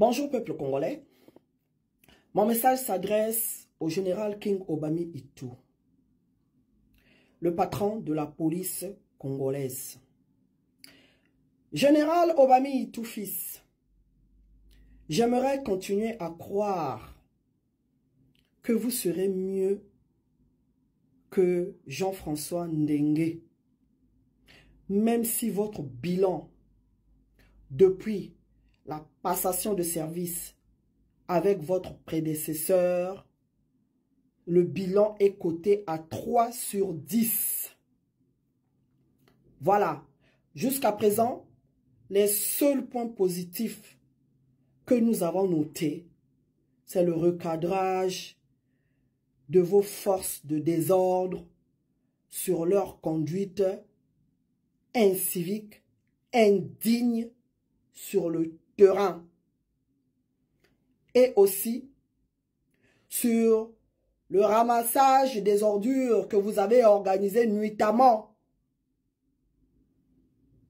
Bonjour peuple congolais. Mon message s'adresse au général King Obami Itou, le patron de la police congolaise. Général Obami Itou fils, j'aimerais continuer à croire que vous serez mieux que Jean-François Ndengue, même si votre bilan depuis la passation de service avec votre prédécesseur, le bilan est coté à 3 sur 10. Voilà. Jusqu'à présent, les seuls points positifs que nous avons notés, c'est le recadrage de vos forces de désordre sur leur conduite incivique, indigne sur le terrain. Et aussi sur le ramassage des ordures que vous avez organisé nuitamment.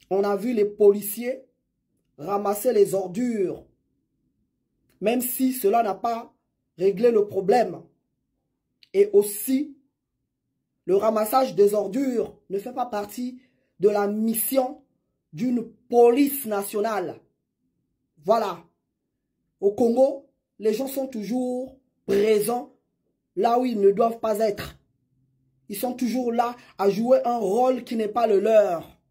On a vu les policiers ramasser les ordures, même si cela n'a pas réglé le problème. Et aussi, le ramassage des ordures ne fait pas partie de la mission d'une police nationale. Voilà. Au Congo, les gens sont toujours présents là où ils ne doivent pas être. Ils sont toujours là à jouer un rôle qui n'est pas le leur.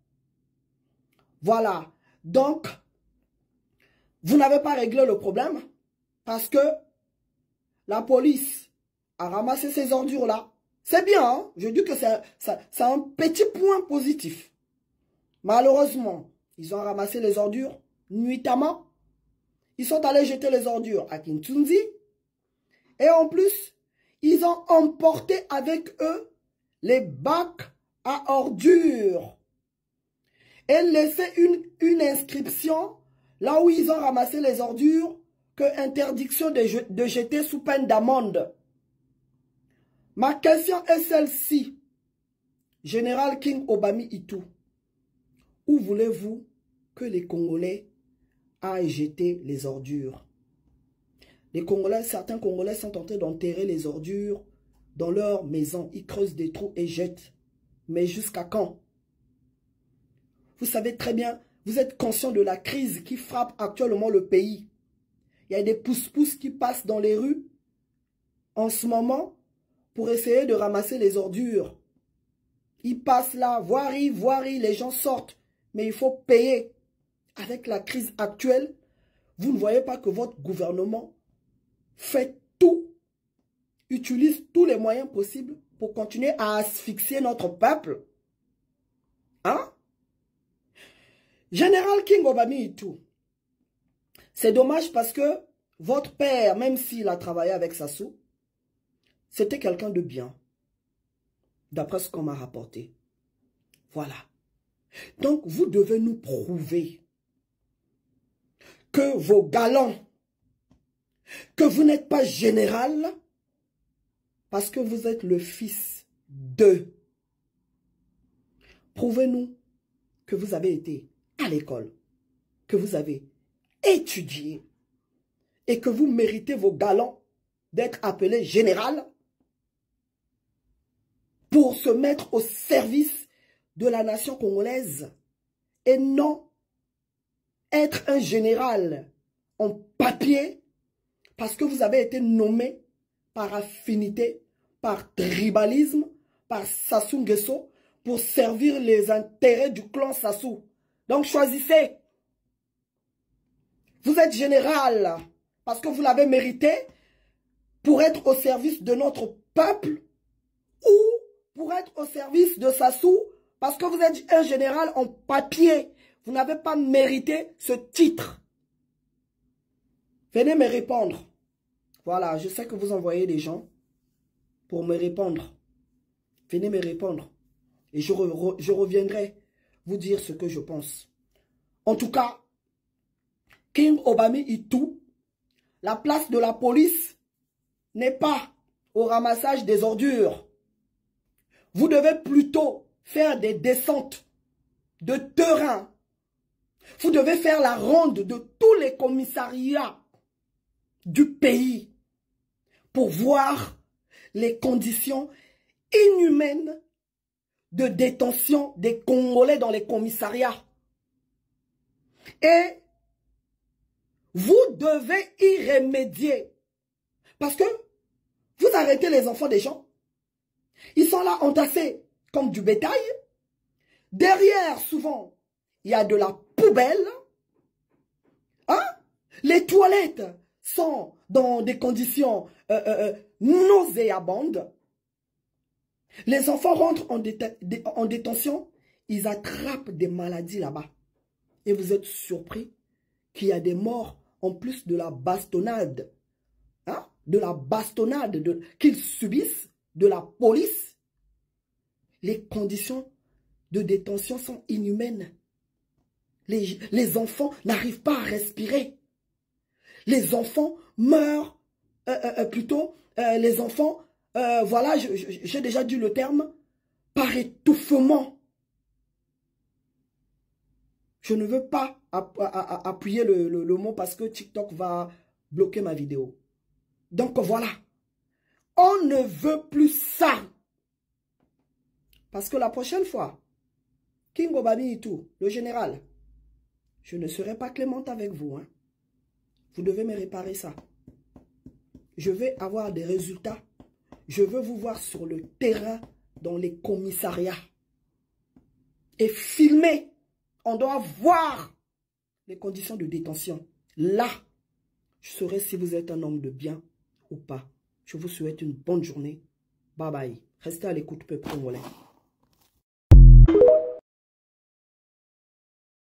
Voilà. Donc, vous n'avez pas réglé le problème parce que la police a ramassé ces ordures-là. C'est bien, hein? Je dis que c'est un petit point positif. Malheureusement, ils ont ramassé les ordures nuitamment. Ils sont allés jeter les ordures à Kintunzi. Et en plus, ils ont emporté avec eux les bacs à ordures. Et laissé une inscription là où ils ont ramassé les ordures que interdiction de jeter sous peine d'amende. Ma question est celle-ci. Général King Obami Itou, où voulez-vous que les Congolais aillent jeter les ordures? Les Congolais, certains Congolais sont en train d'enterrer les ordures dans leur maison. Ils creusent des trous et jettent. Mais jusqu'à quand? Vous savez très bien, vous êtes conscient de la crise qui frappe actuellement le pays. Il y a des pousse-pousse qui passent dans les rues en ce moment pour essayer de ramasser les ordures. Ils passent là, voirie, les gens sortent. Mais il faut payer. Avec la crise actuelle, vous ne voyez pas que votre gouvernement fait tout, utilise tous les moyens possibles pour continuer à asphyxier notre peuple. Hein? Général King Obami Itou, c'est dommage parce que votre père, même s'il a travaillé avec Sassou, c'était quelqu'un de bien, d'après ce qu'on m'a rapporté. Voilà. Donc, vous devez nous prouver que vos galants, que vous n'êtes pas général, parce que vous êtes le fils d'eux. Prouvez-nous que vous avez été à l'école, que vous avez étudié et que vous méritez vos galants d'être appelés général pour se mettre au service de la nation congolaise et non être un général en papier parce que vous avez été nommé par affinité, par tribalisme, par Sassou Nguesso pour servir les intérêts du clan Sassou. Donc choisissez. Vous êtes général parce que vous l'avez mérité pour être au service de notre peuple ou pour être au service de Sassou parce que vous êtes un général en papier. Vous n'avez pas mérité ce titre. Venez me répondre. Voilà, je sais que vous envoyez des gens pour me répondre. Venez me répondre. Et je reviendrai vous dire ce que je pense. En tout cas, King Obami Itou, la place de la police n'est pas au ramassage des ordures. Vous devez plutôt faire des descentes de terrain. Vous devez faire la ronde de tous les commissariats du pays pour voir les conditions inhumaines de détention des Congolais dans les commissariats. Et vous devez y remédier. Parce que vous arrêtez les enfants des gens. Ils sont là entassés comme du bétail. Derrière, souvent, il y a de la poubelle. Hein? Les toilettes sont dans des conditions nauséabondes. Les enfants rentrent en détention. Ils attrapent des maladies là-bas. Et vous êtes surpris qu'il y a des morts en plus de la bastonnade. Hein? De la bastonnade qu'ils subissent de la police. Les conditions de détention sont inhumaines. Les enfants n'arrivent pas à respirer. Les enfants meurent, les enfants, voilà, j'ai déjà dit le terme, par étouffement. Je ne veux pas appuyer le mot parce que TikTok va bloquer ma vidéo. Donc voilà, on ne veut plus ça. Parce que la prochaine fois, Kingo Babi et tout, le général, je ne serai pas clémente avec vous. Hein. Vous devez me réparer ça. Je vais avoir des résultats. Je veux vous voir sur le terrain, dans les commissariats. Et filmer. On doit voir les conditions de détention. Là, je saurai si vous êtes un homme de bien ou pas. Je vous souhaite une bonne journée. Bye bye. Restez à l'écoute, peuple congolais.